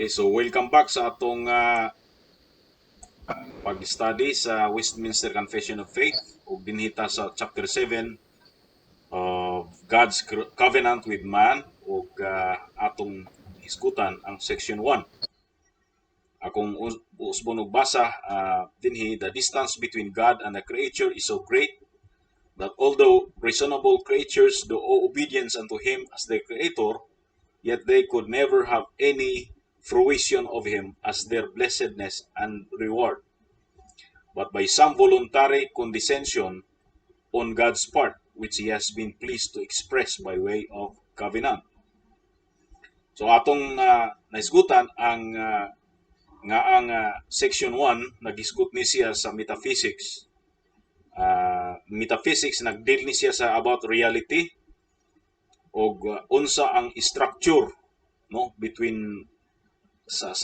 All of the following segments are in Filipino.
Okay, so welcome back sa atong pag-study sa Westminster Confession of Faith ug dinhita sa chapter 7 of God's Covenant with Man ug atong hisgutan ang section 1. Akong usbon og basa dinhi, the distance between God and the creature is so great that although reasonable creatures do owe obedience unto him as their creator, yet they could never have any fruition of him as their blessedness and reward, but by some voluntary condescension on God's part, which he has been pleased to express by way of covenant. So atong naisgutan ang section 1 nagisgot ni siya sa metaphysics. Metaphysics nagdeal ni siya sa about reality og unsa ang structure, no, between sa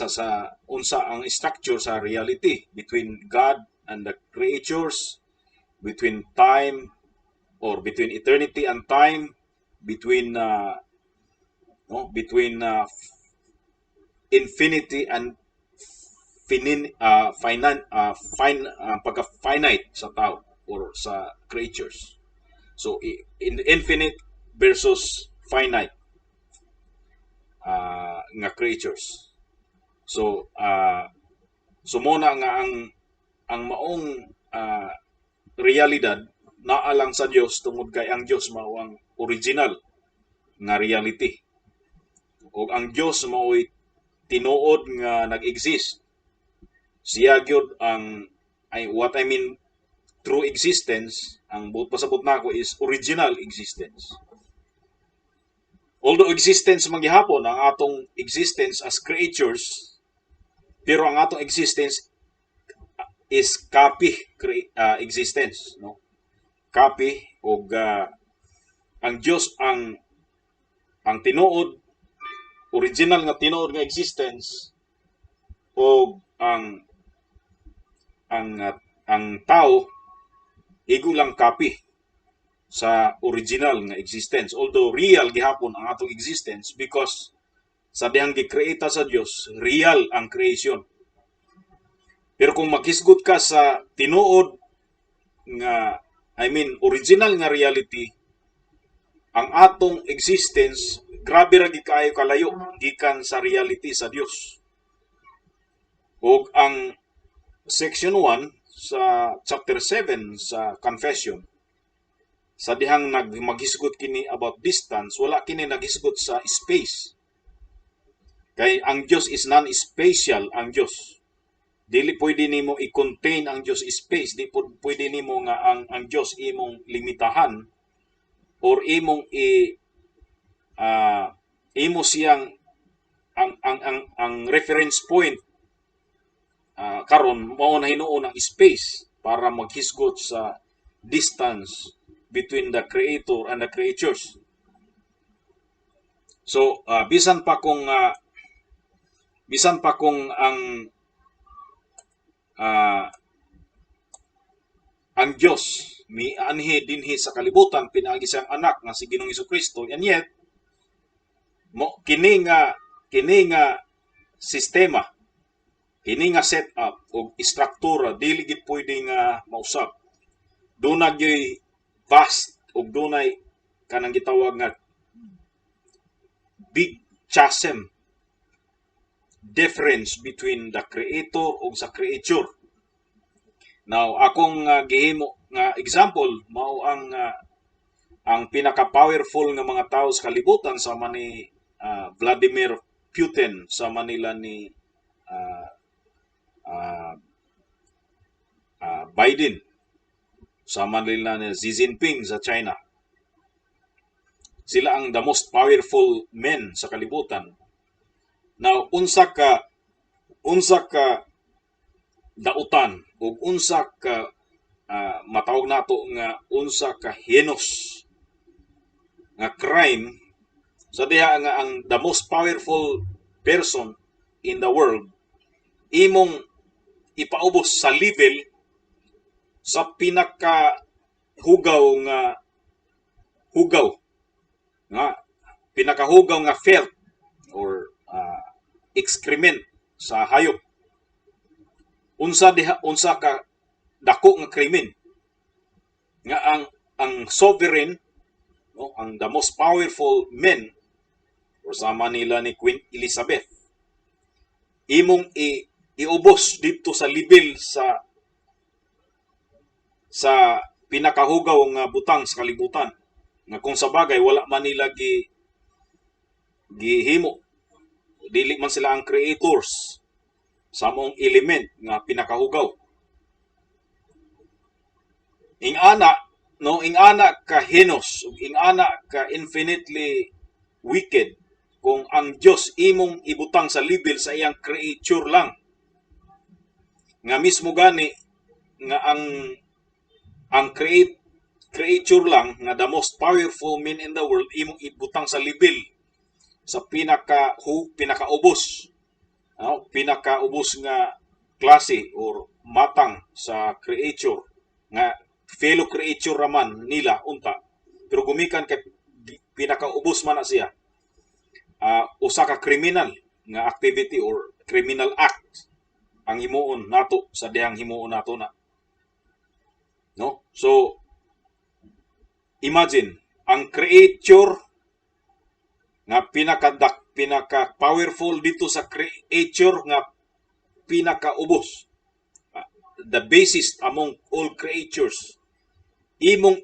unsa ang structure sa reality between God and the creatures, between time or between eternity and time, between infinity and pagka-finite sa tao or sa creatures. So in infinite versus finite nga creatures. So muna nga ang maong realidad naa lang sa Dios tungod kay ang Dios mao ang original nga reality. O ang Dios mao'y tinuod nga nag-exist. Siya gyud ang what I mean true existence, ang pasabot nako is original existence. Although existence manggihapon ang atong existence as creatures, pero ang atong existence is copy existence, no? Copy og ang Dios ang tinuod, original nga tinuod nga existence, o ang tao igo lang copy sa original nga existence, although real gihapon ang atong existence because sa dihang gikreata sa Dios real ang creation. Pero kung maghisgot ka sa tinuod nga original nga reality, ang atong existence grabe ra gid kaayo kalayo gikan sa reality sa Dios. Og ang section 1 sa chapter 7 sa confession, sa dihang maghisgot kini about distance, wala kini naghisgot sa space. Kay ang Dios is non-spatial ang Dios. Dili pwede nimo i-contain ang Dios space, di pwede nimo nga ang Dios imong limitahan or imong imo siyang ang reference point karon mao na hinuon ang space para maghisgot sa distance between the creator and the creatures. So bisan pa kung ang Dios mianhi dinhi sa kalibutan pinaagi siyang anak nga si Ginoong Hesukristo, and yet kini nga sistema, kini nga setup o istruktura dili gid pwede nga mausab. Dunay gyoy vast ug dunay kanang gitawag nga big chasm difference between the creator ug sa creature. Now akong gihimo nga example mao ang pinaka-powerful nga mga tao sa kalibutan sama ni Vladimir Putin, sa Manila ni Biden, sa Manila ni Xi Jinping sa China. Sila ang the most powerful men sa kalibutan. Now unsa ka dautan ug unsa ka matawag nato nga unsa ka heinous nga crime sa diha nga ang the most powerful person in the world imong ipaubos sa level sa pinaka hugaw nga pinakahugaw nga felt or excrement sa hayop. Unsa ka dako nga krimen nga ang sovereign, no, ang the most powerful men o sama nila ni Queen Elizabeth imong iubos dito sa level sa pinakahugaw nga butang sa kalibutan nga kung sa bagay wala man nila gihimo, dili man sila ang creators sa mong element nga pinakahugaw. Ing ana ka henos ug ing-ana ka infinitely wicked kung ang Dios imong ibutang sa level sa iyang creature lang. Nga mismo gani nga ang creature lang nga the most powerful man in the world imong ibutang sa level sa pinakaubos. Pinakaubos nga klase or matang sa creature nga fellow creature raman nila unta, pero gumikan kay pinakaubos man na siya, usa ka criminal nga activity or criminal act ang himuon nato sa dihang himuon nato na, no? So imagine ang creature nga pinaka powerful dito sa creature nga pinakaubos, the basis among all creatures, imong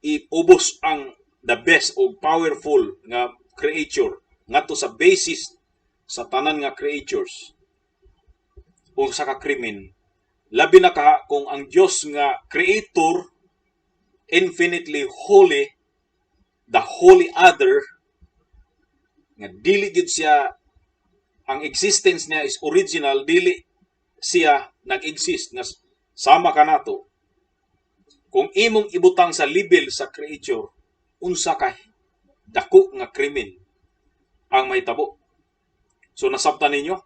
iubos ang the best o powerful nga creature ngadto sa basis sa tanan nga creatures, o sa kakrimen, labi na ka kung ang Dios nga creator, infinitely holy, the holy other, nga dili gid siya, ang existence niya is original, dili siya nag-exist nga sama ka nato. Kung imong ibutang sa level sa creature, unsa ka dako nga krimen ang mahitabo. So nasabtan ninyo?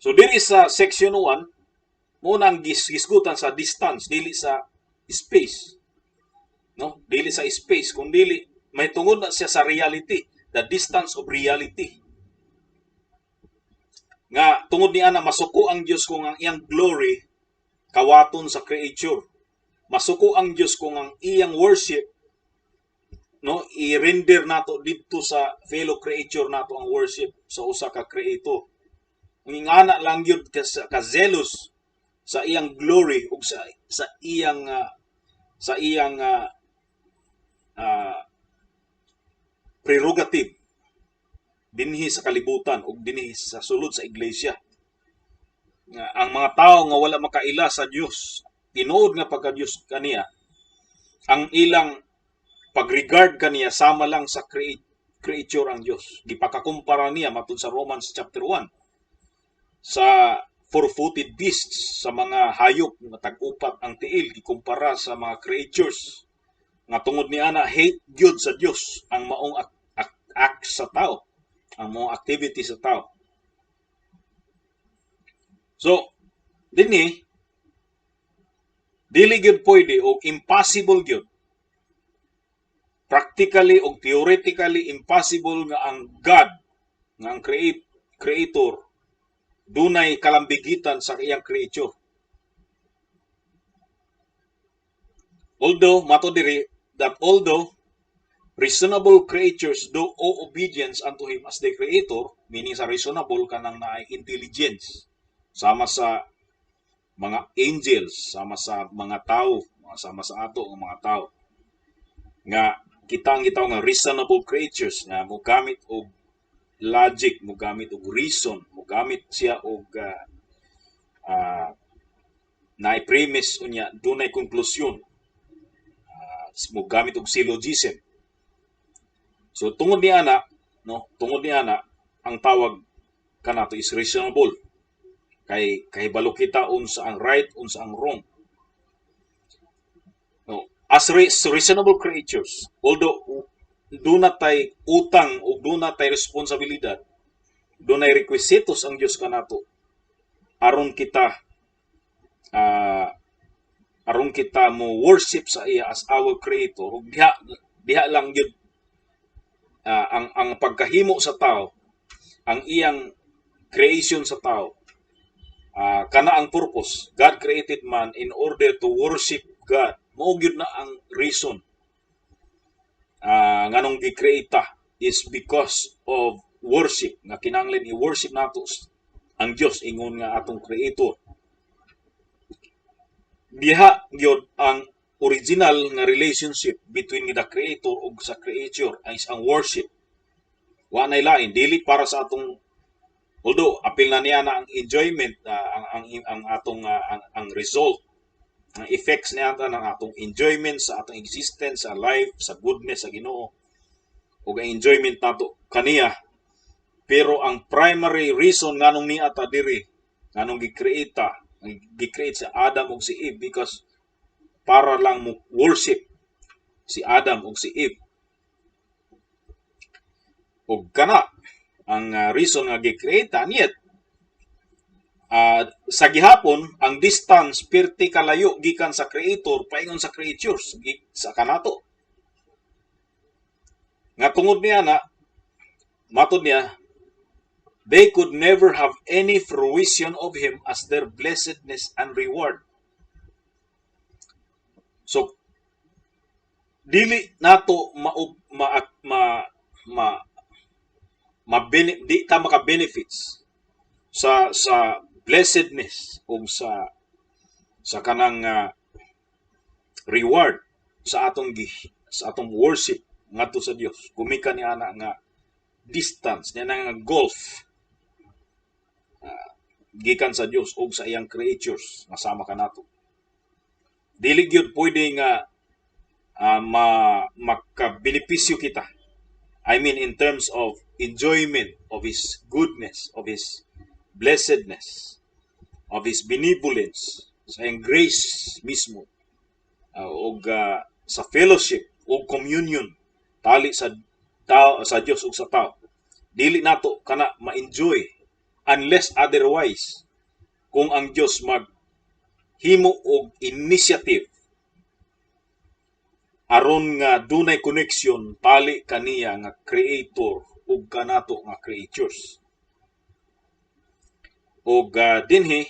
So diri sa section 1, mo nang gisgutan sa distance, dili sa space. No? Dili sa space, kung dili may tungod na siya sa reality, the distance of reality. Nga tungod niya na masuko ang Dios kung ang iyang glory kawaton sa creature. Masuko ang Dios kung ang iyang worship, no, i-render nato dito sa fellow creature nato ang worship sa usa ka creator. Ngingana lang yun ka zealous sa iyang glory ug sa iyang prerogative dinhi sa kalibutan ug dinhi sa sulod sa iglesia. Ang mga tao nga wala makaila sa Dios, tinuod nga pagka-Dios kaniya, ang ilang pagregard kaniya sama lang sa creature ang Dios. Gipakakumpara niya matud sa Romans chapter 1 sa four-footed beasts, sa mga hayop nga tag-upat ang tiil, gikumpara sa mga creatures nga tungod ni ana hate gyud sa Dios ang maong act sa tao, ang maong activity sa tao. So dinhi dili gyud pwede o impossible gyud, practically o theoretically impossible nga ang God, nga ang creator, dunay kalambigitan sa iyang creature. Although reasonable creatures do owe obedience unto him as the creator, meaning sa reasonable kanang naay intelligence, sama sa mga angels, sama sa mga tao, sama sa ato ng mga tao, nga kitang nga reasonable creatures nga mogamit og logic, mogamit og reason, mogamit siya og naay premise unya, dunay konklusyon, mogamit og syllogism. So tungod ni ana, ang tawag kanato is reasonable. Kay kahibalo kita unsa ang right, unsa ang wrong. No, as reasonable creatures, although do natay utang o do natay responsibilidad, do nay requisitos ang Dios kanato aron kita mo worship sa iya as our creator. Ug diha lang gyud ang pagkahimo sa tao ang iyang creation sa tao. Kana ang purpose. God created man in order to worship God. Mao gyud na ang reason nganong gi-create is because of worship. Nga kinahanglan i-worship nato ang Dios ingon nga atong creator. Diha gyud ang original nga relationship between the creator ug sa creature ay ang worship. Wa nay lain dili para sa atong, although apil na niya na ang enjoyment, ang atong ang result, ang effects niya ng atong enjoyment sa atong existence, sa life, sa goodness sa Ginoo ug ang enjoyment nato kaniya. Pero ang primary reason nganong niya ta diri, nganong gi-create sa Adam ug si Eve, because para lang mo worship si Adam ug si Eve. Ug kana ang reason nga gi-create niyet. Sa gihapon, ang distance perti kalayo gikan sa creator paingon sa creatures sa kanato. Nga tungod niya na matod niya, they could never have any fruition of him as their blessedness and reward. So dili nato di ta maka-benefits sa blessedness o sa kanang reward sa atong worship ngadto sa Dios. Kumika ni ana nga distance niya nga gulf gikan sa Dios o sa iyang creatures nga sama kanato. Dili gyud pwede nga makabenepisyo kita. I mean in terms of enjoyment of His goodness, of His blessedness, of His benevolence, sa iyang grace mismo, o sa fellowship o communion tali sa Dios ug sa tao. Dili nato kana ma-enjoy unless otherwise kung ang Dios maghimo og initiative aron nga dunay connection tali kaniya nga creator ug kanato nga creatures. Ug dinhi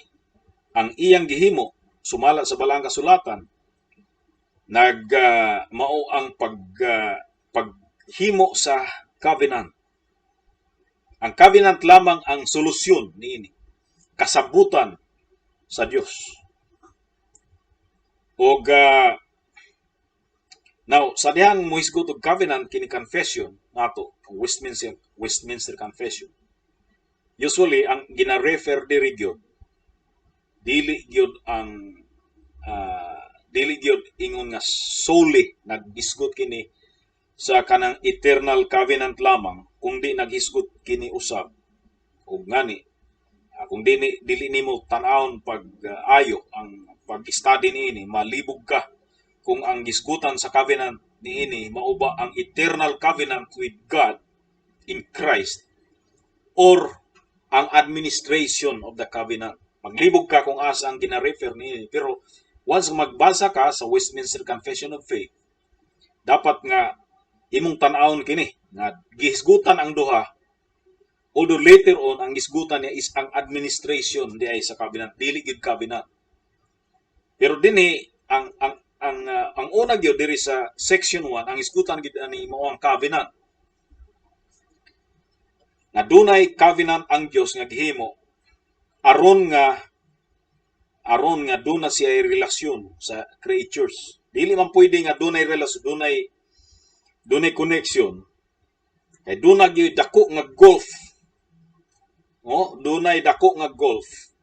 ang iyang gihimo sumala sa balang kasulatan mao ang paghimo sa covenant. Ang covenant lamang ang solusyon niini, kasabutan sa Dios. Og now sa dihang mohisgot og covenant kini confession nato, Westminster Confession. Usually ang gina-refer diri gyud dili gyud ingon nga solely naghisgot kini sa kanang eternal covenant lamang, kung di naghisgot kini usab ug ngani kung dili nimo tan-awon pag-ayo ang pag-study niini, malibog ka kung ang gisgutan sa covenant niini mauba ang eternal covenant with God in Christ or ang administration of the covenant. Maglibog ka kung asa ang gina-refer niini. Pero once magbasa ka sa Westminster Confession of Faith, dapat nga imong tan-awon kini nga gihisgutan ang duha, although later on ang gisgutan niya is ang administration di ay sa covenant, dili gyud covenant. Pero dinhi ang una gyud diri sa section 1 ang isgutan gid ani mao ang covenant. Na dunay covenant ang Dios nga gihimo aron nga duna siya relasyon sa creatures. Dili man pwede nga dunay relasyon, dunay connection. Kay dunay gyud dako nga gulf. Dunay dako nga gulf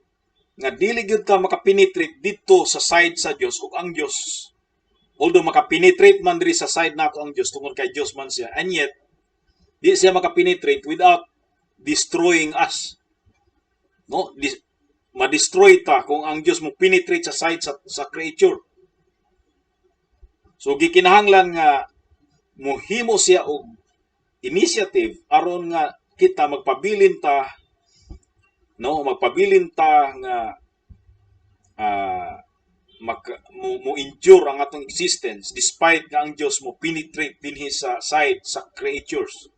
nga dili gyud ka makapenetrate dito sa side sa Dios ug ang Dios. Although makapenetrate man diri sa side nato ang Dios tungod kay Dios man siya, and yet di siya makapenetrate without destroying us. Ma-destroy ta kung ang Dios mo penetrate sa side sa creature. So gikinahanglan nga mohimo siya og initiative aron nga kita magpabilin ta nga mo endure ang atong existence despite nga ang Dios mo penetrate dinhi sa side sa creatures.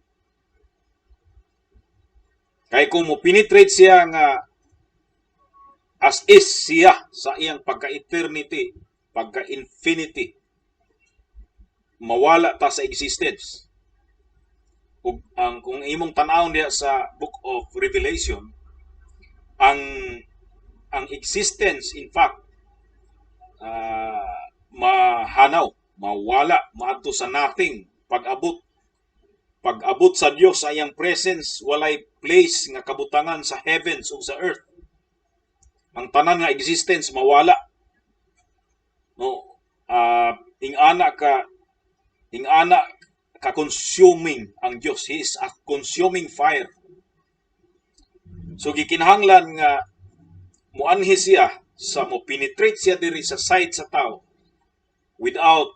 Kay kung mo penetrate siya nga as is siya sa iyang pagka-eternity, pagka-infinity, mawala ta sa existence. Ug ang kung imong tan-awon diha sa Book of Revelation, ang existence in fact mahanaw, mawala, maadto sa nothing. Pag-abot sa Dios sa iyang presence, walay place nga kabutangan sa heavens o sa earth. Ang tanan nga existence mawala. No, ingana ka consuming ang Dios. He is a consuming fire. So gikinahanglan nga muanhi siya sa mo penetrate siya diri sa side sa tao without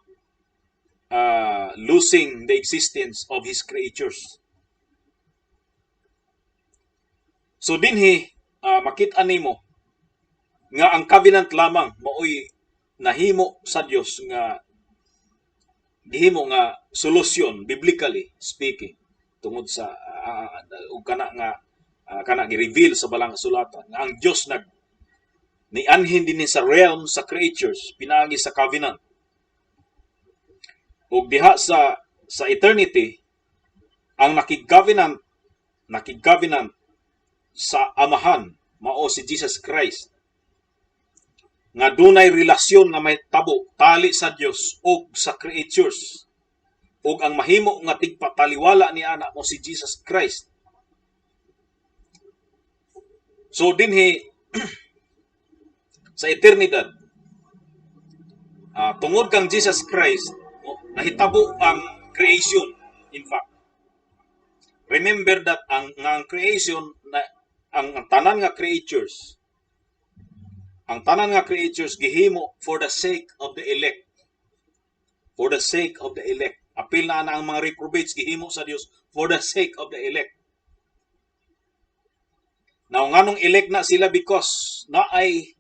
losing the existence of his creatures. So dinhi makita nimo nga ang covenant lamang maoy nahimo sa Dios nga gihimo nga solusyon biblically speaking tungod sa kana gi-reveal sa balang kasulatan nga ang Dios nianhin din sa realm sa creatures pinaagi sa covenant. Ug diha sa eternity ang nakig-covenant sa Amahan mao si Jesus Christ nga dunay relasyon nga may tabo tali sa Dios ug sa creatures. Ug ang mahimo nga tigpataliwala ni ana mo si Jesus Christ. So dinhi sa eternidad tungod kang Jesus Christ nahitabo ang creation. In fact, remember that ang creation ang tanan nga creatures gihimo for the sake of the elect. For the sake of the elect. Apil na ang mga reprobates gihimo sa Dios for the sake of the elect. Now nganong elect na sila because na ay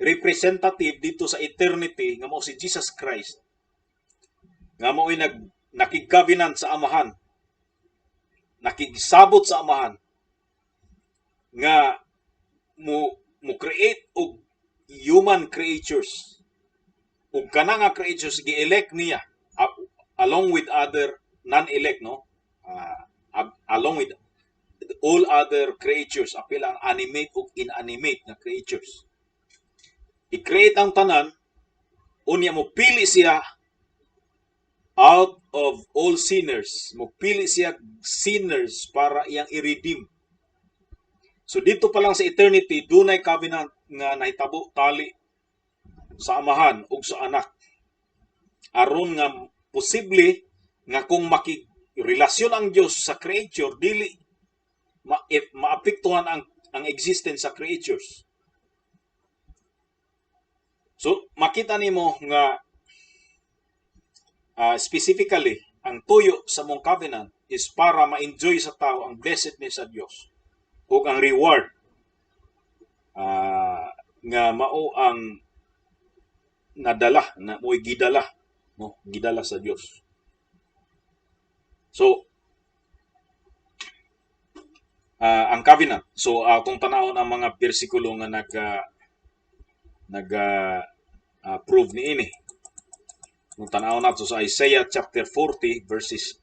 representative dito sa eternity nga mao si Jesus Christ. Nga mo'y nakig-covenant sa Amahan. Nakigsabot sa Amahan nga mo create og human creatures. Ug kana nga creatures gi-elect niya along with other non-elect, no? Along with all other creatures, apil ang animate ug inanimate na creatures. I-create ang tanan, unya mo pili siya out of all sinners. Mo pili siya sinners para iyang i-redeem. So dito pa lang sa eternity, dunay covenant nga nahitabo tali sa Amahan ug sa Anak. Aron nga posible nga kung makirelasyon ang Dios sa creature, dili maapektuhan ang existence sa creatures. So makita nimo nga specifically ang tuyo sa mong covenant is para ma-enjoy sa tao ang blessedness sa Dios ug ang reward nga mao ang nadala na mo'y gidala, no? Gidala sa Dios. So ang covenant. So kung tanawon ang mga bersikulo nga prove ni ini. Kung tanawon nato sa Isaiah chapter 40 verses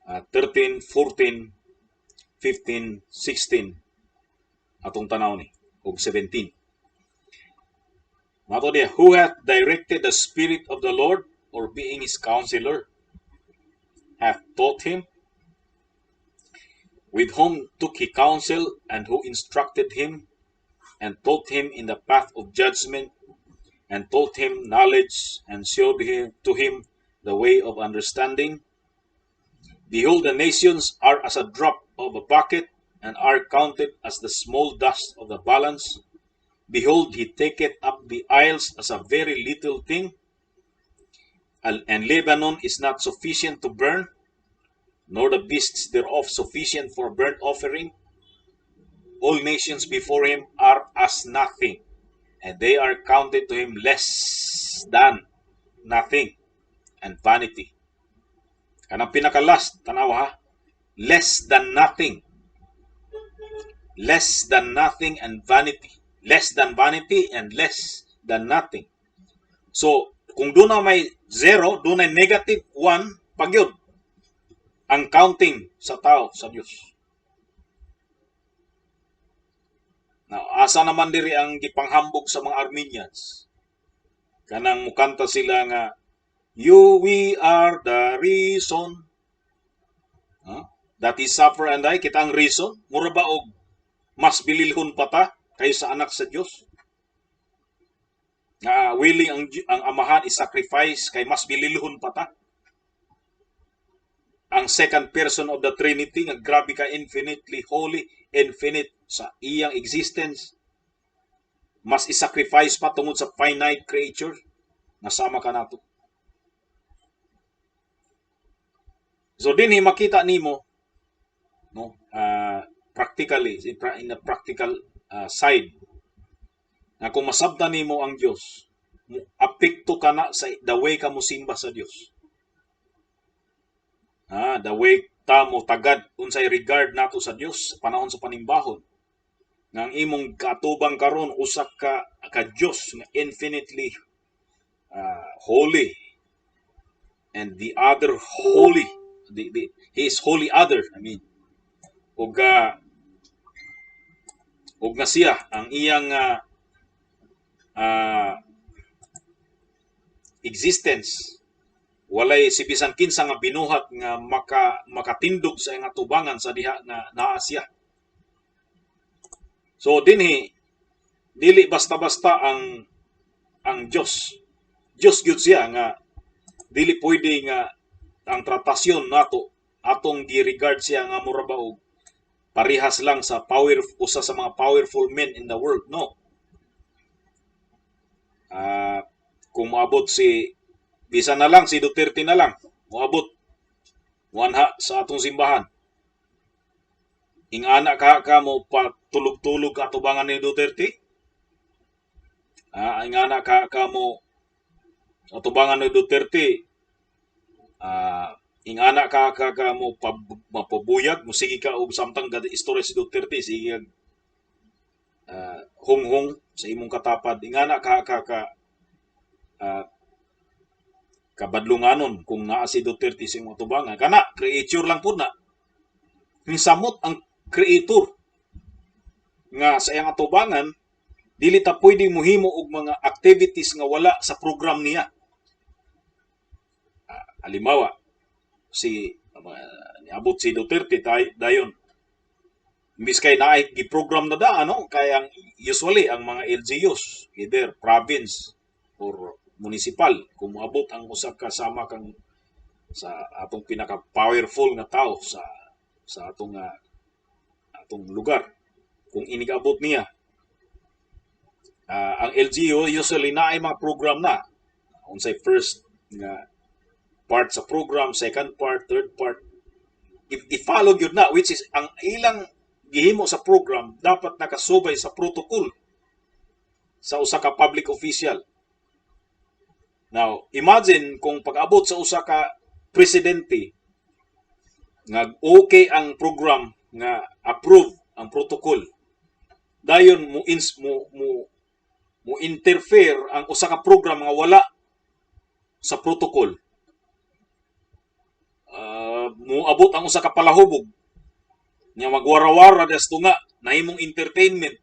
13, 14, 15, 16 atong tanaw ni ug 17. Mato diya, who hath directed the Spirit of the Lord, or being his counselor, hath taught him, with whom took he counsel, and who instructed him, and taught him in the path of judgment, and taught him knowledge, and showed to him the way of understanding. Behold, the nations are as a drop of a bucket, and are counted as the small dust of the balance. Behold, he taketh up the isles as a very little thing, and Lebanon is not sufficient to burn, nor the beasts thereof sufficient for burnt offering. All nations before him are as nothing, and they are counted to him less than nothing, and vanity. Kanang pinaka-last, tanawa ha, less than nothing. less than nothing and vanity. Less than vanity and less than nothing. So, kung doon na may 0, doon na negative 1, pagyod ang counting sa tao, sa Dios. Now, asa naman diri ang gipanghambog sa mga Armenians? Kanang mukanta sila nga, we are the reason. That is suffer and die, kita ang reason. Mura ba og mas bililhon pa ta kaysa anak sa Dios? Willing ang amahan i-sacrifice kay mas bililhon pa ta. Ang second person of the Trinity nga grabe ka infinitely holy, infinite sa iyang existence, mas i-sacrifice pa tungod sa finite creature, nasama ka nato. So dinhi makita nimo, no, practically in the practical side, na kung masabtan nimo ang Dios, apekto ka na sa the way ka mo simba sa Dios. The way ta mo tagad unsay regard nato sa Dios panahon sa panimbahon. Nga ang imong katubang karon usa ka Dios nga infinitely holy, and the other holy, he is holy other, I mean, ug nga siya ang iyang existence walay si bisan kinsa nga binuhat nga makatindog sa iyang atubangan sa diha nga naa siya. So dinhi dili basta-basta ang Dios gyud siya nga dili pwede nga ang tratasyon nato atong gi-regard siya nga mura ba og parehas lang sa usa sa mga powerful men in the world. No. Kung maabot bisa na lang si Duterte na lang, moabot wanha sa atong simbahan. Ingana ka mo patulog-tulog katubangan ni Duterte? Ingana ka mo atubangan ni Duterte? Ingana ka mo mapabuyag, musigi ka og samtang gada istorya si Duterte, sige hung sa imong katapad. Ingana ka kabadlunganon kung naa si Duterte sa imong atubangan. Kana creature lang pud na. Nisamot ang creator nga sa iyang atubangan, dili ta pwede mohimo og mga activities nga wala sa program niya. Halimbawa, niabot si Duterte dayon. Imbis kay naay gi-program na kay ang usually ang mga LGUs, either province or municipal, kung moabot ang usa ka sama kang sa atong pinaka powerful na tao sa atong lugar, kung iniabot niya, ang LGU usually naay mga program na unsay first nga part sa program, second part, third part, i-follow gyud na, which is ang ilang gihimo sa program dapat nakasubay sa protocol sa usa ka public official. Now, imagine kung pag-abot sa usa ka presidente nga okay ang program nga approve ang protocol, dayon mo interfere ang usa ka program nga wala sa protocol. Moabot ang usa ka palahubog nga magwarawara das tunga nahimong entertainment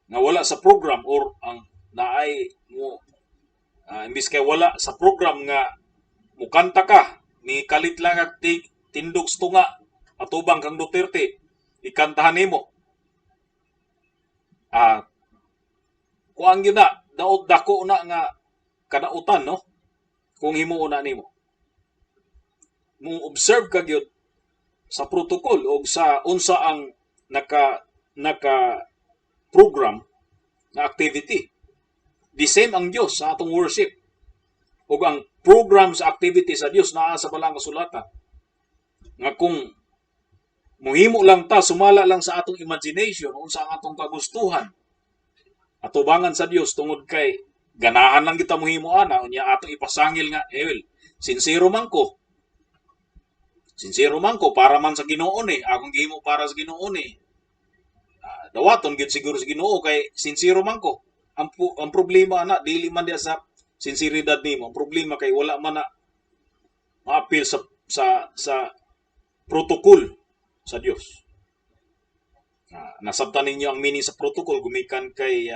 nga wala sa program, or ang naay mo imbis kay wala sa program nga mukanta ka ni kalit lang at tindog tunga atubang kang Duterte, ikantahan nimo. Kuang yun na daot dako na nga kadautan, no, kung himuo na nimo. Mo observe ka gyud sa protocol o sa unsa ang naka program na activity. The same ang Dios sa atong worship. O ang program sa activity sa Dios naa sa balang kasulatan. Nga kung muhimo lang ta, sumala lang sa atong imagination, unsa ang atong kagustuhan, atubangan sa Dios tungod kay ganahan lang kita muhimo ana, unya atong ipasangil nga, sincero man ko para man sa Ginoo ni, akong gihimo para sa Ginoo ni. dawaton gyud siguro sa Ginoo kay sincero man ko. Ang problema na dili man diya sa sinseridad nimo. Ang problema kay wala man na ma-appeal sa protocol sa Dios. Nasabtan ninyo ang meaning sa protocol gumikan kay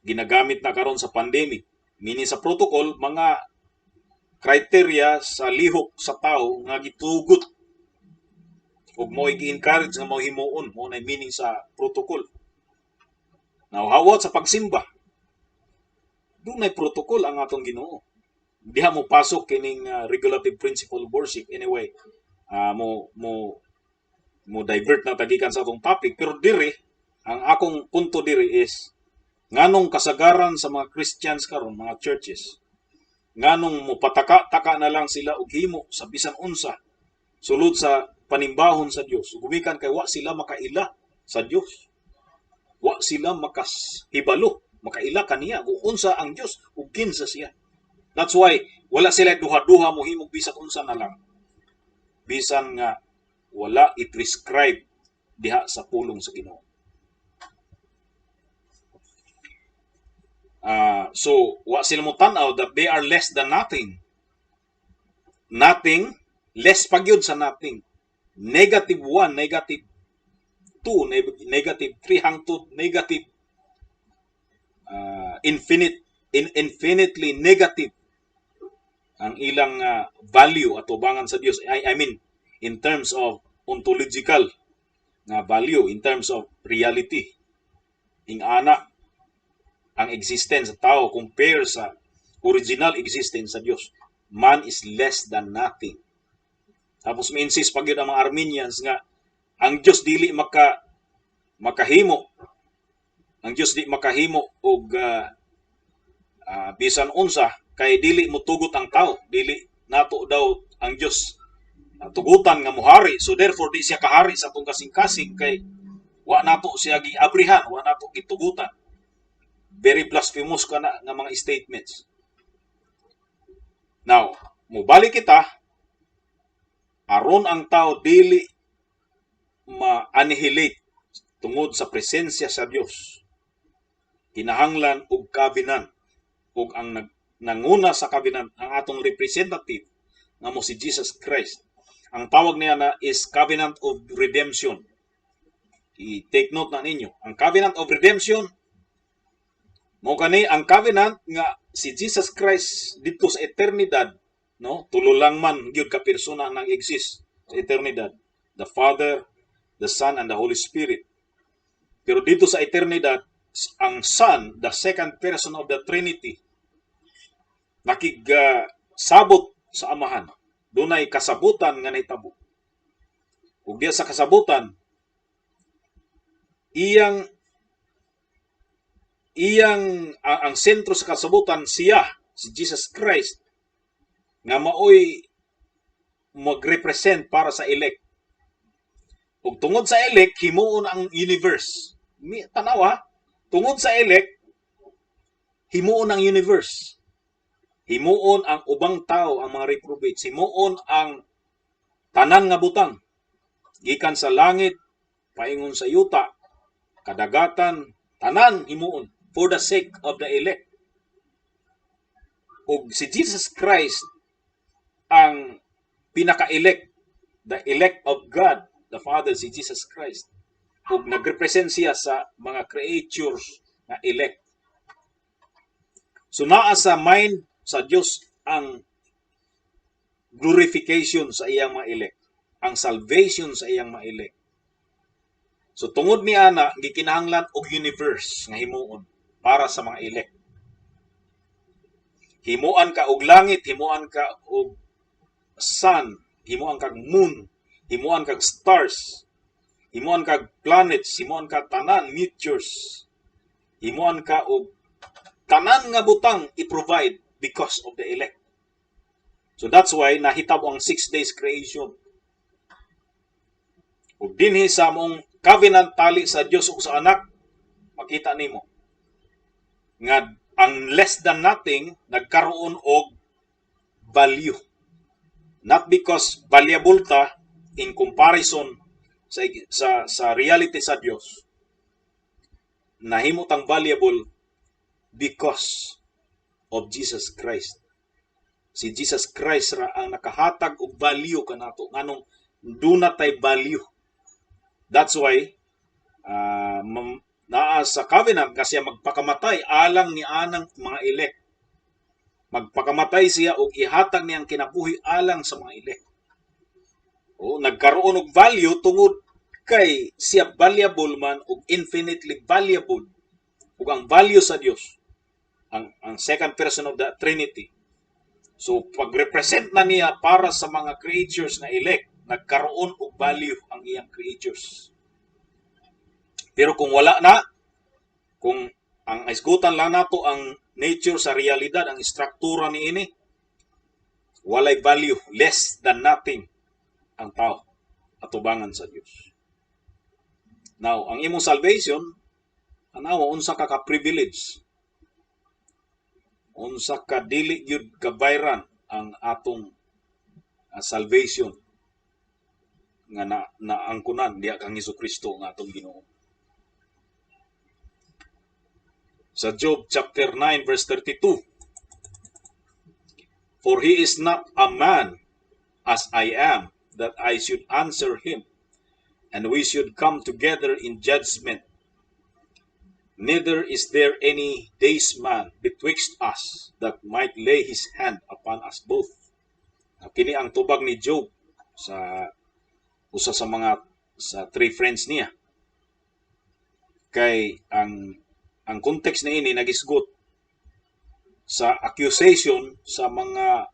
ginagamit na karon sa pandemic. Meaning sa protocol mga criteria sa lihok sa tao nga gitugot ug mo i-encourage nga mo himuon mo na meaning sa protocol. Now, hawat sa pagsimba, doon ay protocol ang atong Ginoo. Diha mo pasok kining regulative principle of worship. Anyway, mo divert na tagikan sa atong topic, pero diri ang akong punto diri is nganong kasagaran sa mga Christians karon, mga churches, nganong mo pataka-taka na lang sila og himo sa bisan unsa sulod sa panimbahon sa Dios. Gumikan kay wa sila makaila sa Dios. Wa sila makahibalo, makaila kaniya kung unsa ang Dios ug kinsa siya. That's why wala sila duha-duha mo himog bisan unsa na lang. Bisan nga wala i-prescribe diha sa pulong sa Ginoo. So, wa sila mo tan-aw that they are less than nothing. Nothing, less pagyud sa nothing. Negative 1, negative 2, negative 3, hangtod negative infinitely negative ang ilang value at ubangan sa Dios. I mean, in terms of ontological na value, in terms of reality. Ingana ang existence sa tao compare sa original existence sa Dios. Man is less than nothing. Tapos mi-insist pag yun ang mga Armenians nga ang Dios dili makahimo. Ang Dios di makahimo og bisan unsa kay dili motugot ang tao, dili nato daw ang Dios tugutan nga mohari. So therefore di siya kahari sa atong kasing-kasing kay wa nato siya giabrihan, wa nato gitugutan. Very blasphemous ka na nga mga statements. Now, mubalik kita aron ang tao dili ma-annihilate tungod sa presensya sa Dios. Kinahanglan og kabinan ug ang nanguna sa kabinan ang atong representative nga mo si Jesus Christ. Ang tawag niya na is Covenant of Redemption. I-take note na ninyo. Ang Covenant of Redemption mo kani ang covenant nga si Jesus Christ dito sa eternidad, no? Tulo lang man gyud ka persona nang exist sa eternidad. The Father, the Son, and the Holy Spirit. Pero dito sa eternidad, ang Son, the second person of the Trinity, nakigsabot sa Amahan. Dunay kasabutan nga nahitabo. Ug diya sa kasabutan, ang sentro sa kasabutan siya, si Jesus Christ, nga maoy mag-represent para sa elect. Ug tungod sa elect, himuon ang universe. Tanawa, tungod sa elect, himuon ang universe. Himuon ang ubang tao, ang mga reprobates. Himuon ang tanan nga butang. Gikan sa langit, paingon sa yuta, kadagatan, tanan himuon for the sake of the elect. Ug si Jesus Christ ang pinaka-elect, the elect of God, the Father, si Jesus Christ. Ug nagrepresent siya sa mga creatures na elect. So naa sa mind sa Dios ang glorification sa iyang mga elect, ang salvation sa iyang mga elect. So tungod ni ana gikinahanglan og universe nga himuon para sa mga elect. Himuan ka og langit, himuan ka og sun, himuan kag moon, himuan kag stars, himuan kag planets, himuan ka tanan meteors, himuan ka og tanan nga butang i-provide because of the elect. So that's why nahitabo ang 6 days creation. Ug dinhi sa among covenant tali sa Dios ug sa anak, makita nimo nga ang less than nothing nagkaroon og value. Not because valuable ta in comparison sa reality sa Dios, nahimutang valuable because of Jesus Christ. Si Jesus Christ ra ang nakahatag og value kanato nganong duna tay value. That's why naa sa covenant kasi magpakamatay alang ni anang mga elect. Magpakamatay siya og ihatag niyang kinabuhi alang sa mga elect. O nagkaroon og value tungod kay siya valuable man og infinitely valuable. Ug ang value sa Dios ang second person of the Trinity. So pag-represent na niya para sa mga creatures na elect, nagkaroon og value ang iyang creatures. Pero kung wala na, kung ang isgutan lang nato ang nature sa realidad, ang struktura ni ini, walay value, less than nothing ang tao atubangan sa Dios. Now, ang imong salvation, anawa unsa ka ka-privilege, unsa ka dili gyud kabayran ang atong salvation nga naangkunan diha kang Hesukristo nga atong Ginoo. Sa Job chapter 9 verse 32, for he is not a man as I am, that I should answer him, and we should come together in judgment. Neither is there any daysman betwixt us that might lay his hand upon us both. Kini ang tubag ni Job sa usa sa mga sa three friends niya. Kay ang context na ini nagisgot sa accusation sa mga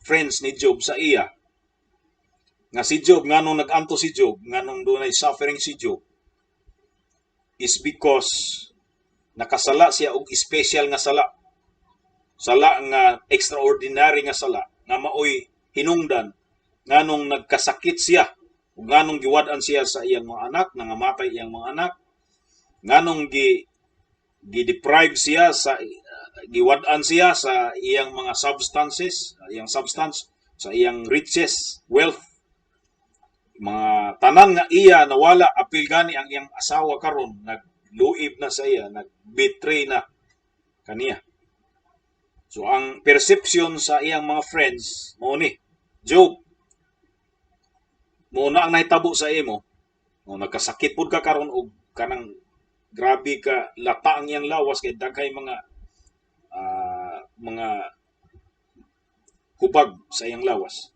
friends ni Job sa iya. Nga si Job, nganong nag-anto si Job, nganong dunay suffering si Job, is because nakasala siya og special nga sala. Sala nga extraordinary nga sala, nga maoy hinungdan, nganong nagkasakit siya, ug nganong giwad-an siya sa iyang mga anak, nangamatay iyang mga anak, nganong gi-deprive siya sa giwad-an siya sa iyang mga substances, iyang substance, sa iyang riches, wealth, mga tanan nga iya nawala, apil gani ang iyang asawa karon nagluib na sa iya, nagbetray na kaniya. So ang perception sa iyang mga friends mo ni Job, mo na ang nahitabo sa imo, no, nagkasakit pud ka karon og kanang grabe ka lata ang iyang lawas kay daghay mga hubag sa iyang lawas.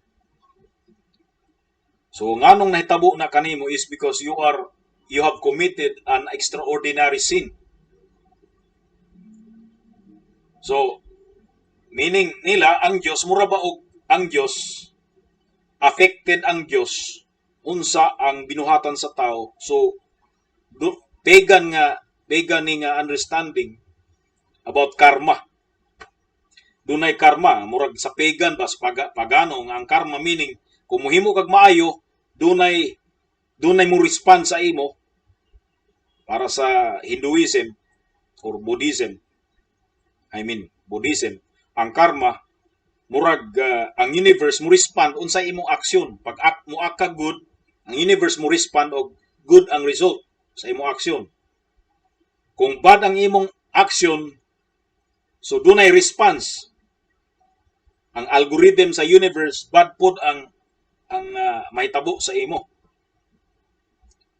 So nganong nahitabo na kanimo is because you have committed an extraordinary sin. So meaning nila ang Dios mura ba og ang Dios, affected ang Dios unsa ang binuhatan sa tao. So pagan ni nga understanding about karma. Dunay karma, murag sa pagan bas pagano nga ang karma, meaning kung mohimo kag maayo, dunay mo respond sa imo. Para sa Hinduism or Buddhism, Buddhism, ang karma murag ang universe mo respond unsay imong aksyon. Pag mo ka good, ang universe mo respond og good ang result sa imong aksyon. Kung bad ang imong aksyon, so dunay response. Ang algorithm sa universe bad pod ang mahitabo sa imo.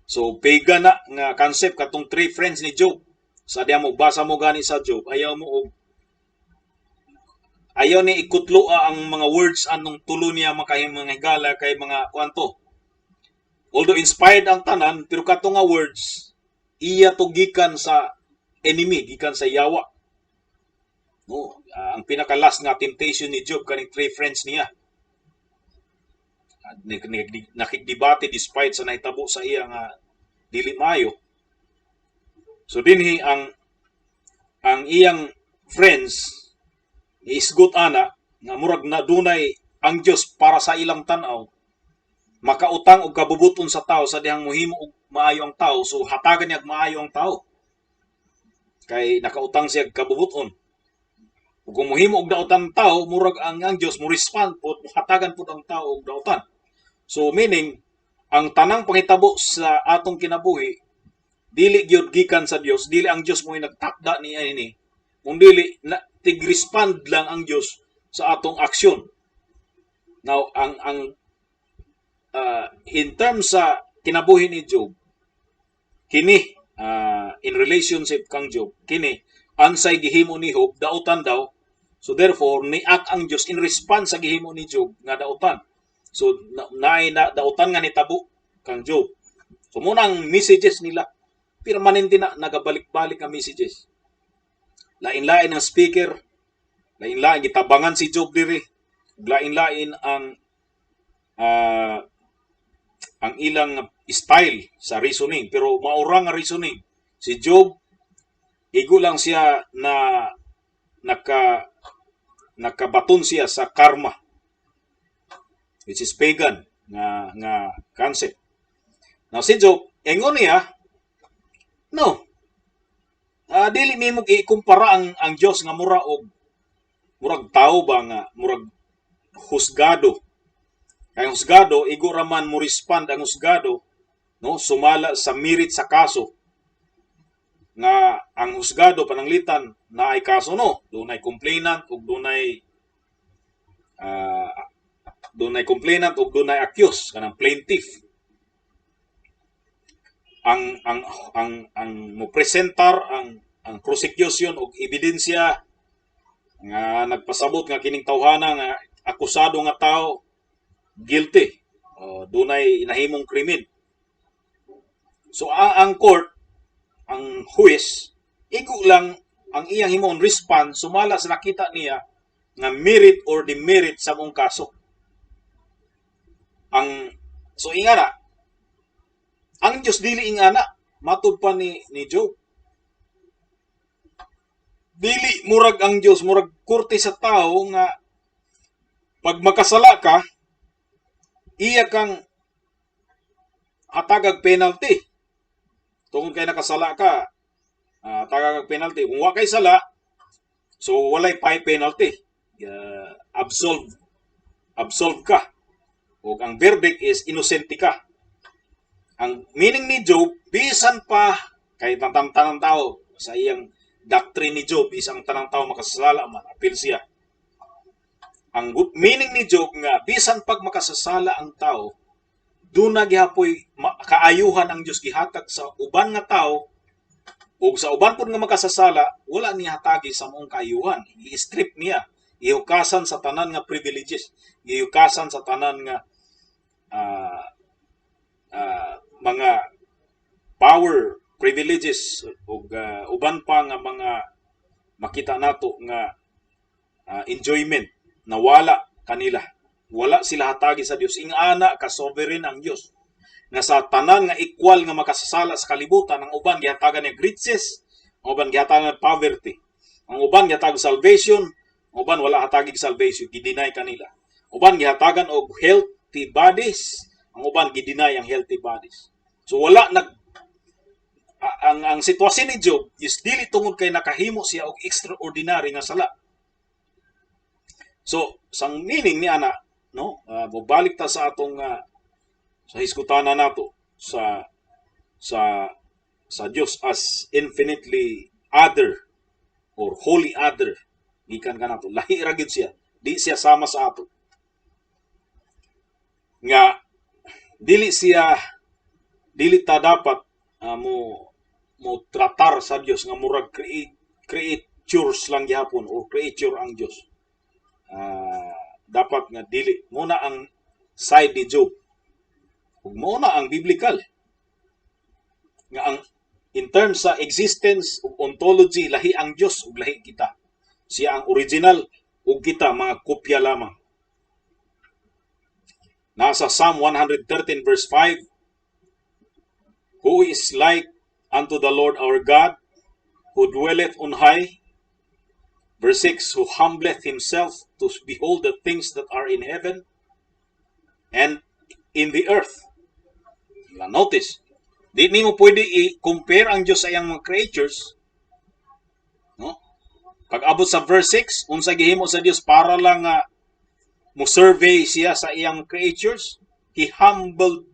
So pagan na nga concept katong three friends ni Job. Sa diha mo basa mo gani sa Job, ayaw ni ikutloa ang mga words anong tulo niya makahimangigala kay mga kwanto. Although inspired ang tanan, pero kato nga words iya to gikan sa enemy, gikan sa yawa. No, ang pinaka-last nga temptation ni Job kaning three friends niya. Nakikdebate despite sa nahitabo sa iya nga dili maayo. So dinhi ang iyang friends isgot ana nga murag na dunay ang Dios para sa ilang tan-aw, makautang og kabubuton sa tao sa dihang mohimo og maayo ang tao, so hatagan niya maayo ang tao kay nakautang siya kabubuton. Ug kung mohimo og dautan tao, murag ang Dios mo respond pud, hatagan pud ang tao og dautan. So meaning ang tanang panghitabo sa atong kinabuhi dili gyud gikan sa Dios, dili ang Dios mo nagtakda niya ini. Kung dili na tig-respond lang ang Dios sa atong aksyon. Now, in terms sa kinabuhi ni Job, kini in relationship kang Job, kini ansay gihimo ni Job dautan daw. So therefore niak ang Dios in response sa gihimo ni Job nga dautan. So naay na dautan nga nitabo kang Job. So munang messages nila permanente na nagabalik-balik ang messages. Lain-lain ang speaker, lain-lain gitabangan si Job diri, lain-lain ang ilang style sa reasoning, pero maurang nga reasoning. Si Job, igo lang siya na nakabaton siya sa karma, which is pagan nga concept. Now si Job, engon niya, no, dili nimo ikumpara ang Dios nga murag tao ba nga murag husgado. Kay husgado, igo raman mo respond ang husgado, no, sumala sa merit sa kaso. Nga ang husgado pananglitan na ay kaso, no, dunay complainant ug dunay complainant ug dunay accused kanang plaintiff. Ang mo presentar ang prosecution og ebidensya nga nagpasabot nga kining tawhana nga akusado nga tao guilty o dunay nahimong krimen. So ang court, ang huwes, igo lang ang iyang himong response sumala sa nakita niya nga merit or demerit sa mong kaso. So ingana, ang Dios dili ingana matud pa ni Job. Dili murag ang Dios murag korte sa tao nga pag makasala ka, iya kang hatagag penalty. Tungod kay nakasala ka, hatagag penalty. Kung wa kay sala, so walay pay penalty. Absolve ka. O ang verdict is innocent ka. Ang meaning ni Job, bisan pa kay tanang tao sa iyang doctrine ni Job, isang tanang tao makasala man, apil siya. Ang meaning ni Job nga, bisan pag makasasala ang tao, doon na gihapoy kaayuhan ang Diyos gihatag sa uban nga tao, o sa uban po nga makasasala, wala niya hatagi sa mong kaayuhan. I-strip niya, ihukasan sa tanan nga privileges, ihukasan sa tanan nga mga power, privileges, o uban pa nga mga makita nato nga enjoyment, na wala kanila. Wala sila hatagi sa Dios. Ingana ka sovereign ang Dios. Nga sa tanan nga equal nga makasasala sa kalibutan, ang uban gihatagan ng riches, ang uban gihatagan ng poverty. Ang uban gihatag salvation, ang uban wala hatagig salvation, gidinay kanila. Uban gihatagan og healthy bodies, ang uban gidinay ang healthy bodies. So wala ang sitwasyon ni Job is dili tungod kay nakahimo siya og extraordinary nga sala. So, sang meaning ni ana, no? Balik ta sa atong sa hiskutana nato sa Dios as infinitely other or holy other. Gikan ka nato, lahi ra gyud siya. Di siya sama sa ato. Nga dili ta dapat mo tratar sa Dios nga murag creatures lang gihapon or creature ang Dios. Dapat nga dili muna ang side ni Job ug muna ang biblical nga ang in terms sa existence ug ontology, lahi ang Dios ug lahi kita. Siya ang original ug kita mga kopya lamang. Nasa Psalm 113 verse 5, who is like unto the Lord our God, who dwelleth on high. Verse 6, who humbleth himself to behold the things that are in heaven and in the earth. Notice, di mo pwede i-compare ang Diyos sa iyang mga creatures. No? Pag abot sa verse 6, unsa gihimo sa Diyos para lang mo survey siya sa iyang creatures, he humbles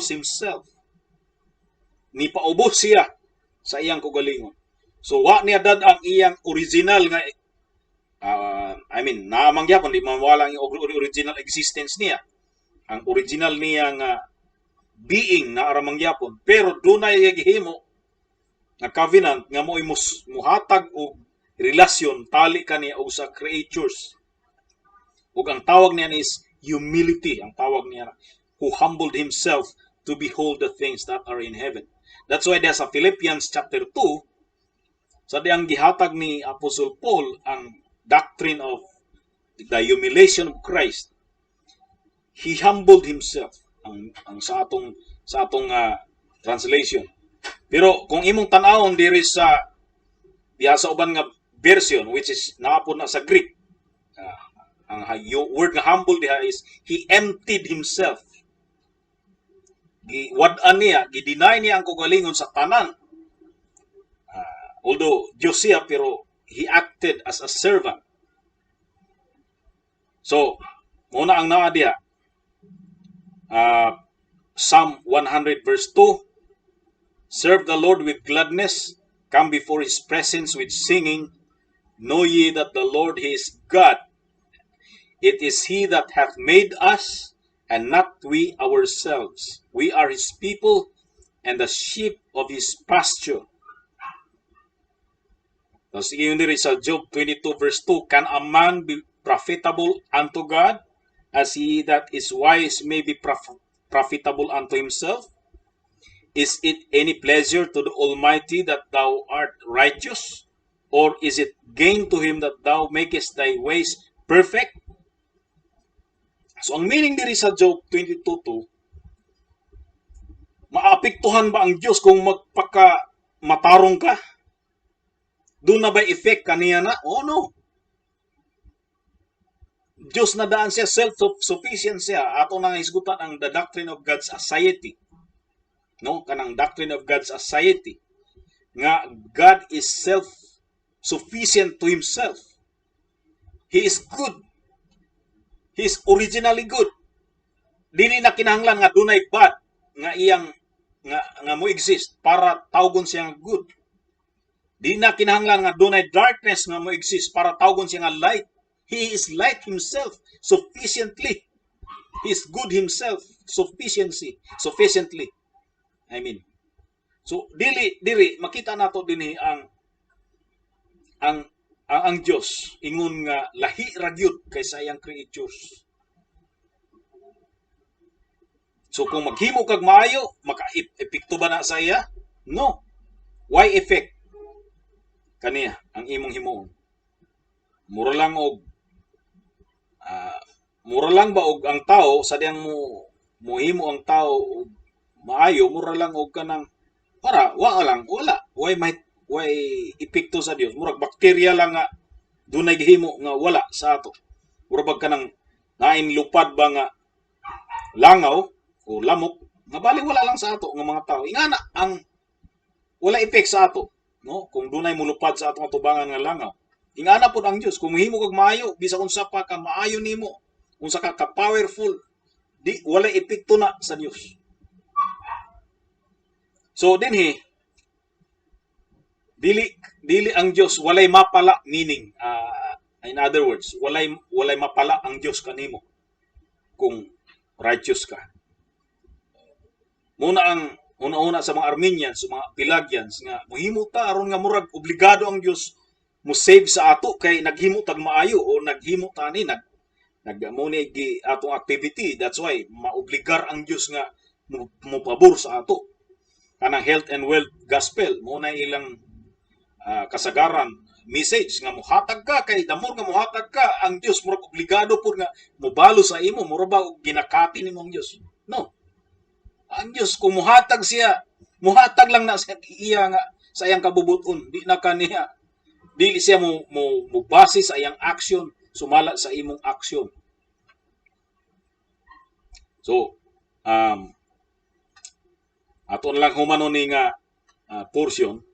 himself. ni paubos siya sa iyang kaugalingon. So wa niya dad ang iyang original nga naamang gyapon di mawala ang original existence niya. Ang original niya nga being na aramang gyapon, pero dunay gihimo nga covenant nga mo'y muhatag og relasyon tali kaniya og sa creatures. Ug ang tawag niya is humility, ang tawag niya who humbled himself to behold the things that are in heaven. That's why sa Philippians chapter 2 sa diyang gihatag ni Apostle Paul ang doctrine of the humiliation of Christ. He humbled himself ang sa atong translation. Pero kung imong tan-awon diri sa diha sa uban nga version which is naapod na sa Greek, ang word nga humble diha is he emptied himself. Giwad-an niya, gideny niya ang kaugalingon sa tanan. Although Diyos siya, pero he acted as a servant. So, muna ang naa diha. Psalm 100 verse 2, serve the Lord with gladness, come before his presence with singing. Know ye that the Lord he is God. It is he that hath made us, and not we ourselves. We are his people, and the sheep of his pasture. Tapos yun diri sa Job 22 verse 2, can a man be profitable unto God, as he that is wise may be profitable unto himself? Is it any pleasure to the Almighty that thou art righteous? Or is it gain to him that thou makest thy ways perfect? So ang meaning diri sa Job 22:2, maapektuhan ba ang Diyos kung matarong ka? Doon na ba effect kaniya na? Oh no. Diyos na daan siya, self-sufficient siya. Ato nang isgutan ang the doctrine of God's aseity. No, kanang doctrine of God's aseity. Nga God is self-sufficient to himself. He is good. He is originally good. Dili na kinahanglan nga dunay bad nga iyang nga mo exist para tawgon siya nga good. Di na kinahanglan nga dunay darkness nga mo exist para tawgon siya nga light. He is light himself sufficiently. He is good himself sufficiently. So dili makita nato dinhi ang Dios ingon nga lahi ra gyud kaysa iyang creatures. So kung maghimo kag maayo, maka-epekto ba na sa iya? No. Why effect? Kaniya ang imong himuon. Mura lang ba og ang tao sa diyang muhimo ang tao og maayo, mura lang og kanang para wala. Why epekto sa Dios? Murag bakterya lang nga dunay gihimo nga wala sa ato. Mura bag kanang nain lupad ba nga langaw o lamok nga bali wala lang sa ato nga mga tao. Ingana ang wala effect sa ato. No, kung dunay mulupad sa atong atubangan nga langaw, ingana pod ang Dios kung mohimo kag maayo, bisa unsa pa ka maayo nimo, unsa ka powerful, di wala epekto na sa Dios. So dinhi dili ang Dios walay mapala, meaning in other words, walay mapala ang Dios kanimo kung righteous ka. Muna ang una sa mga Armenians, sa mga Pelagians nga mohimo ta aron nga murag obligado ang Dios mo save sa ato kay naghimo tag maayo o naghimo ta ni nagmuni gi atong activity. That's why maobligar ang Dios nga mo pabor sa ato. Kanang health and wealth gospel mo na ilang kasagaran message nga mohatag ka kay damor nga mohatag ka ang Dios murag obligado pud nga mobalo sa imo, mura ba ginakati nimo ang Dios? No. Ang Diyos, kung muhatag siya, muhatag lang na sa iya nga sa iyang kabubuton. Di na kaniya. Di siya mo base sa iyang action, sumala sa imong action. So, ato na lang humano ni nga portion.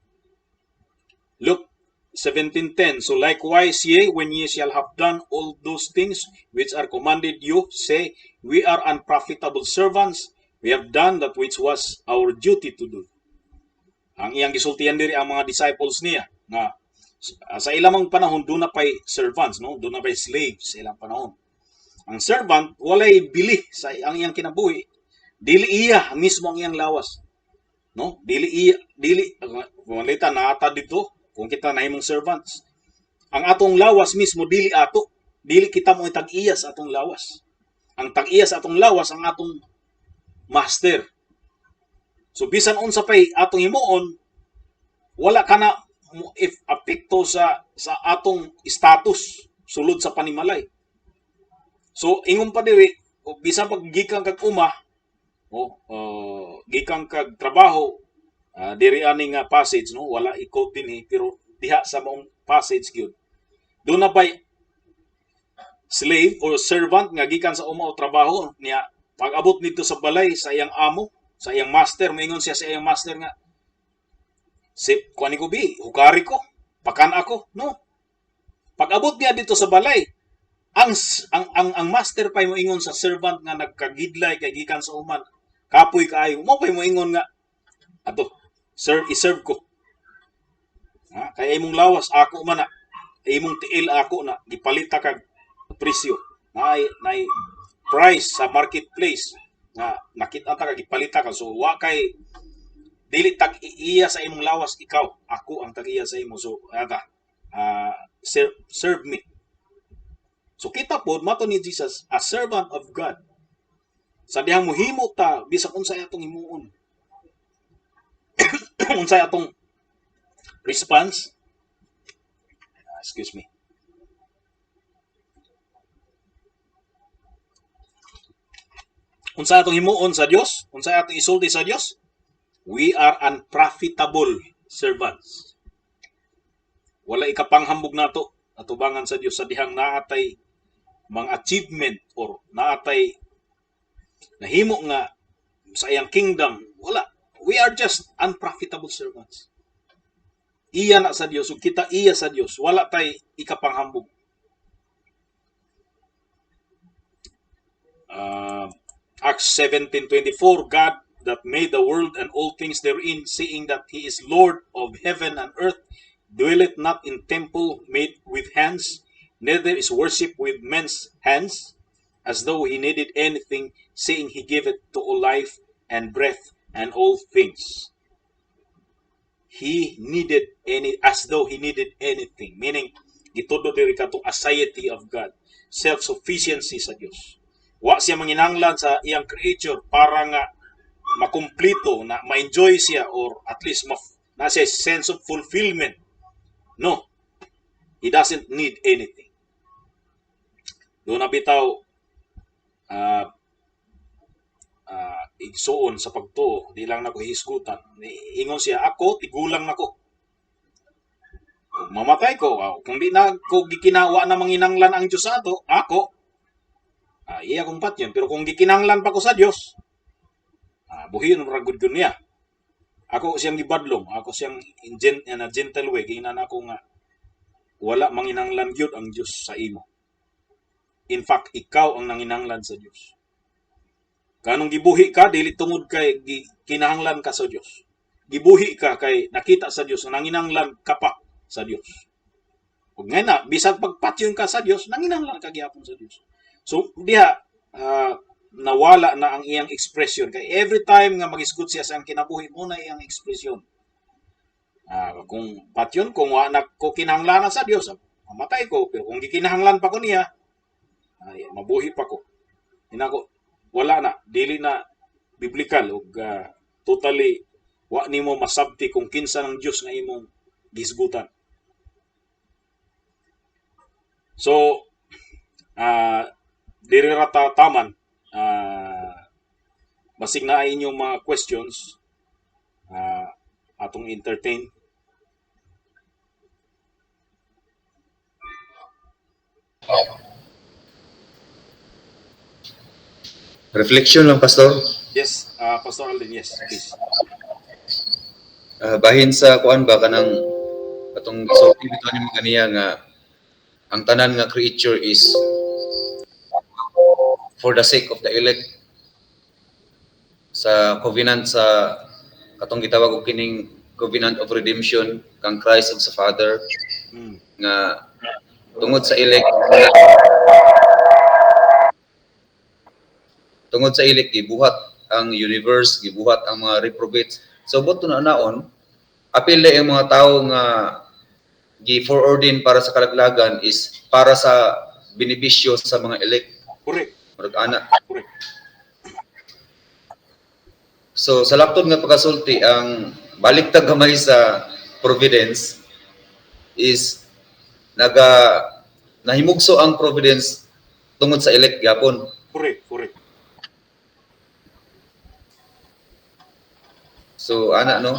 Luke 17:10. So likewise ye, when ye shall have done all those things which are commanded you, say, we are unprofitable servants. We have done that which was our duty to do. Ang iyang gisultihan diri ang mga disciples niya nga sa ilang panahon do na pay servants, no? Do na pay slaves sa ilang panahon. Ang servant walay bili sa ang iyang kinabuhi. Dili iya mismo ang iyang lawas. No? Dili kumalita na ata dito kung kita nahimong servants. Ang atong lawas mismo dili ato. Dili kita mo tag-iya sa atong lawas. Ang tag-iya sa atong lawas ang atong master. So bisan unsa pay atong himuon, wala kana if apekto sa atong status sulod sa panimalay. So ingon pa diri bisan pag gikan kag uma gikan kag trabaho diri ani nga passage, no, wala ikot dinhi pero diha sa maong passage gyud do na pay slave or servant nga gikan sa uma o trabaho niya pag abot nito sa balay sa iyang amo, sa iyang master, moingon siya sa iyang master nga kuani ko bi, hukari ko, pakan ako, no. Pag abot niya dito sa balay, ang master pay moingon sa servant nga nagkagidlay kay gikan sa uman, kapoy kaayo, mo pay moingon nga ato, iserve ko. Kaya imong lawas ako man na, imong tiil ako na gipalita kag presyo. Na price sa marketplace nga nakita ta kag gipalita ka, so wa kay dili tag iya sa imong lawas, ikaw ako ang tag iya sa imo, so serve me. So kita pod mato ni Jesus a servant of God. Sa dihang mohimo ta bisan unsay atong himuon. Unsay atong response. Excuse me. Unsay atong himuon sa Dios, unsay atong isulti sa Dios, we are unprofitable servants. Wala ikapanghambog nato atubangan sa Dios sa dihang naatay mga achievement or naatay nahimo nga sa iyang kingdom. Wala. We are just unprofitable servants. Iya na sa Dios, so kita iya sa Dios. Wala tay ikapanghambog. Acts 17:24, God that made the world and all things therein, seeing that he is Lord of heaven and earth, dwelleth not in temple made with hands, neither is worship with men's hands, as though he needed anything, seeing he giveth to all life and breath and all things. As though he needed anything. Meaning, gitudo diri katong aseity of God. Self-sufficiency sa Dios. Wa siya manginanglan sa iyang creature para nga makumplito, na ma-enjoy siya, or at least na siya sense of fulfillment. No. He doesn't need anything. Doon na bitaw igsuon sa pagtuo, di lang nako hisgutan. Ingon siya, ako tigulang nako. Mamatay ko, kung di na ko gikinawa na manginanglan ang Dios ato, ako iya kong patyon. Pero kung gikinanglan pa ko sa Dios, buhiyon ra gud niya. Ako siyang gibadlong, ako siyang gentle way, ginan ako nga wala manginanglan gyud ang Dios sa imo. In fact, ikaw ang nanginanglan sa Dios. Kanong gibuhi ka, dili tungod kay kinahanglan ka sa Dios. Gibuhi ka kay nakita sa Dios, nanginanglan ka pa sa Dios. Ug ngay na, bisag pagpatyon ka sa Dios, nanginanglan ka gyapon sa Dios. So, diha, nawala na ang iyang expression. Kay every time nga mag-isgot siya sa ang kinabuhi mo na iyang expression. Kung patyon, kung wala ko kinahanglan sa Dios, mamatay ko. Pero kung gikinahanglan pa ko niya, mabuhi pa ko. Hinako, wala na, dili na biblical ug totally wa nimo masabti kung kinsa ng Dios nga imong gisgutan. So diri ra ta taman, basig na inyong mga questions atong entertain. Reflection lang, Pastor. Yes, Pastor Alden, yes, please. Bahin sa kuan ba kanang atong gisulti bitaw ni kaniya nga ang tanan nga creature is for the sake of the elect, sa covenant sa katong gitawag og kining covenant of redemption kang Christ ug sa Father Mm. nga tungod sa elect gibuhat ang universe, gibuhat ang mga reprobates. So buto na naon apil na yung mga tao nga gi-foreordain para sa kalaglagan is para sa benepisyo sa mga elect. Correct. Murag ana. Correct. So sa laktod nga pagkasulti ang baliktad gamay sa providence is nahimugso ang providence tungod sa elect gyapon. Correct. Correct. So ana no.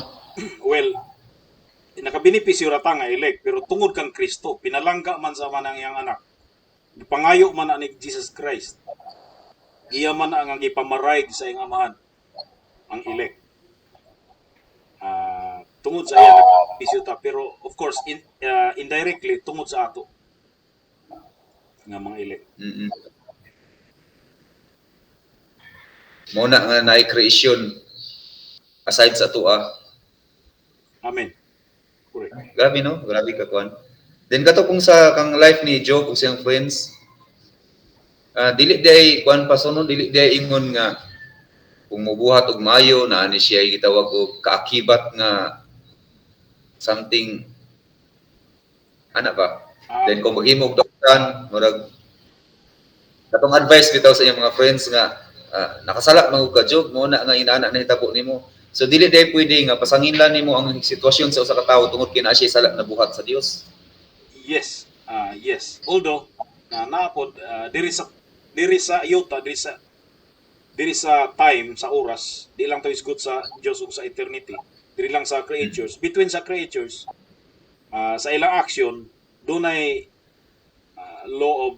Well, nakabenepisyo rata nga elect pero tungod kang Kristo, pinalangga man sa manang iyang anak. Gipangayo man na ni Jesus Christ. Iya man ang gipamaray sa iyang amahan ang elect. Tungod sa iya nakabenepisyo ta pero of course indirectly tungod sa ato nga mga elect. Mo na nga naay creation aside sa tuwa. Amen. Correct. Grabe no, grabe ka kuan. Then kato kung sa kang life ni Job ug siyang friends, dili day kuan pa sunod, dili day ingon nga kung mobuhat og maayo na ani siya gitawag og kaakibat nga something ana ba? Then kung maghimo og doktoran, murag katong advice bitaw sa iyang mga friends nga nakasala man og ka Job, mo na nga inaana na hitabo nimo. So dili day pwede nga pasanginlan nimo ang sitwasyon sa usa ka tawo tungod kay naa siya sala na buhat sa Dios. Yes. Yes. Although naapod diri sa yuta, diri sa time, sa oras, di lang to isgot sa Dios ug sa eternity. Diri lang sa creatures, between sa creatures, sa ilang action dunay law of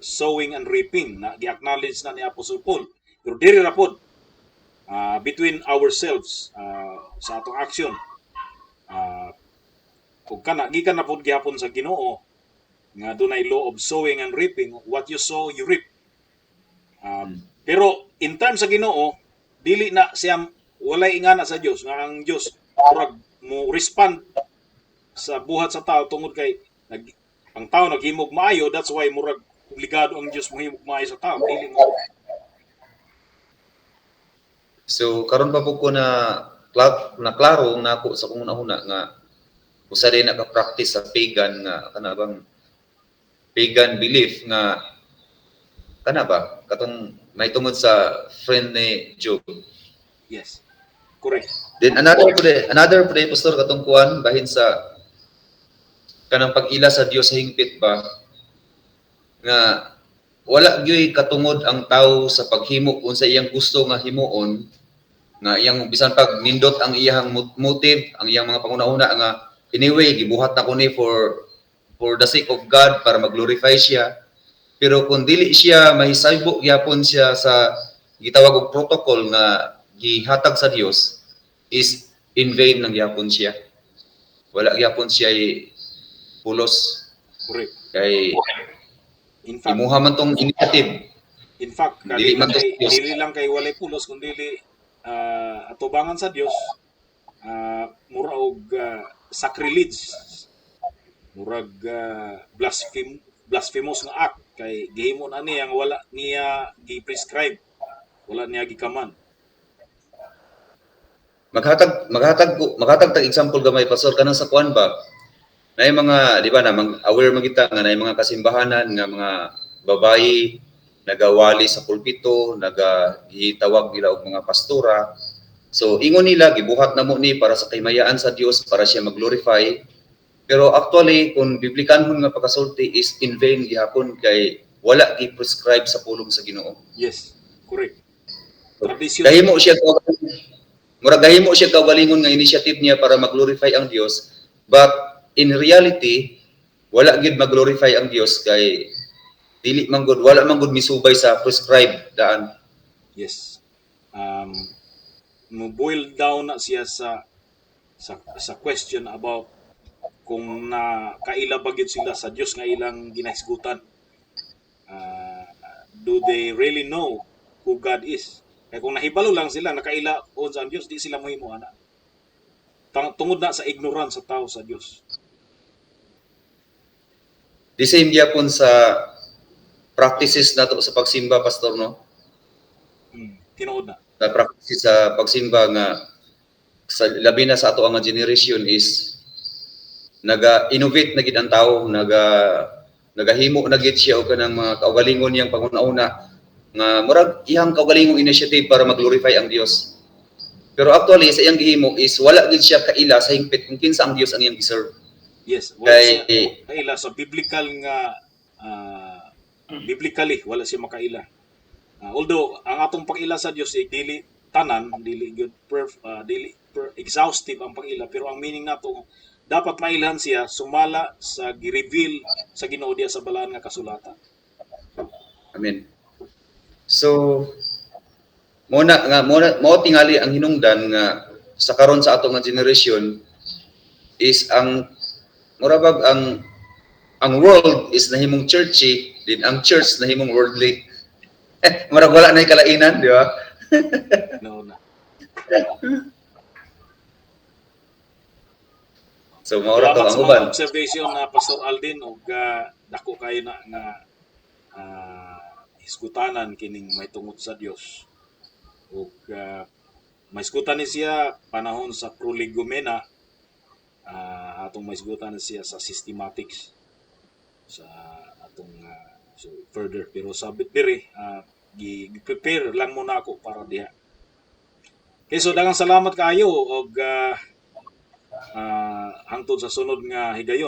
sowing and reaping na gi-acknowledge na ni Apostle Paul. Pero diri ra pod between ourselves sa atong action. Kung gikan na pod gihapon sa Ginoo nga dunay law of sowing and reaping, what you sow you reap. Pero in terms sa Ginoo, dili na siya walay ingana sa Dios nga ang Dios murag mo respond sa buhat sa tao tungod kay ang tao naghimog maayo, that's why murag obligado ang Dios mohimog maayo sa tao. Dili mo. So karon pa po ko na klaro nako sa kung una nga usa din naka-practice sa pagan nga kana bang pagan belief nga kana ba katong may tungod sa friend ni Job. Yes. Correct. Then another po pastor katong kuan bahin sa kanang pag-ila sa Dios sa hingpit ba nga wala gyud katungod ang tao sa paghimo unsa iyang gusto nga himuon nga iyang bisan pag nindot ang iyang motive, ang iyang mga panguna-una nga anyway gibuhat na ko ni for the sake of God para mag-glorify siya. Pero kung dili siya mahisaybo gyapon siya sa gitawag og protocol nga gihatag sa Dios is in vain lang gyapon siya. Wala gyapon siya pulos. Correct. Kay In fact, imuha man tong initiative. In fact, Dili man to sa Dios. dili lang kay walay pulos kundi atubangan sa Dios, mura og sacrilege, murag blasphemous nga act kay gihimo na niya nga wala niya gi-prescribe, wala niya gikaman. Maghatag tag example gamay pastor kanang sa kuan ba. Nay mga di ba na aware magita nga nay mga kasimbahanan nga mga babayi nagawali sa pulpito, nagahitawag nila og mga pastora. So ingon nila gibuhat na mo ni para sa kahimayaan sa Dios para siya mag-glorify. Pero actually kung biblikanhon nga pagkasulti is in vain gihapon kay wala gi-prescribe sa pulong sa Ginoo. Yes, correct. Tradition. Gahimo siya kaugalingon nga initiative niya para mag-glorify ang Dios, but in reality wala gid mag-glorify ang Dios kay wala man gud misubay sa prescribed daan. Yes. Mo boil down na siya sa question about kung kaila ba gyud sila sa Dios nga ilang ginahisgutan. Do they really know who God is? Kaya kung nahibalo lang sila nakaila on sa Dios, di sila mohimo ana. tungod na sa ignorance sa tao sa Dios. The same gyapon sa practices nato sa pagsimba, pastor, no? Tinuod na. Sa practices sa pagsimba nga sa labi na sa ato ang generation is naga-innovate na gid ang tao, nagahimo na gid siya og kanang mga kaugalingon niyang panguna-una nga murag iyang kaugalingong initiative para mag-glorify ang Dios. Pero actually sa iyang gihimo is wala gid siya kaila sa hingpit kung kinsa ang Dios ang iyang giserve. Yes, wala Kay siya kaila sa biblical nga biblically wala siya makaila. Although ang atong pag-ila sa Dios ay dili tanan, dili gyud exhaustive ang pag-ila, pero ang meaning nato dapat mailhan siya sumala sa gi-reveal sa Ginoo diya sa balaan nga kasulatan. amen. So mo tingali ang hinungdan nga sa karon sa ato nga generation is ang murabag ang world is nahimong churchy, din ang church nahimong worldly. Murag wala na kalainan, di ba? No na. So maura to Salamat ang sa uban. mga observation na Pastor Aldin ug dako kayo na nga hisgutanan kining may tungod sa Dios. Ug maisgutan ni siya panahon sa prolegomena, atong maisgutan ni siya sa systematics sa atong so further, pero sa bitbiri gi-prepare lang muna ako para diha. Okay, so daghang salamat kaayo og hangtod sa sunod nga higayon.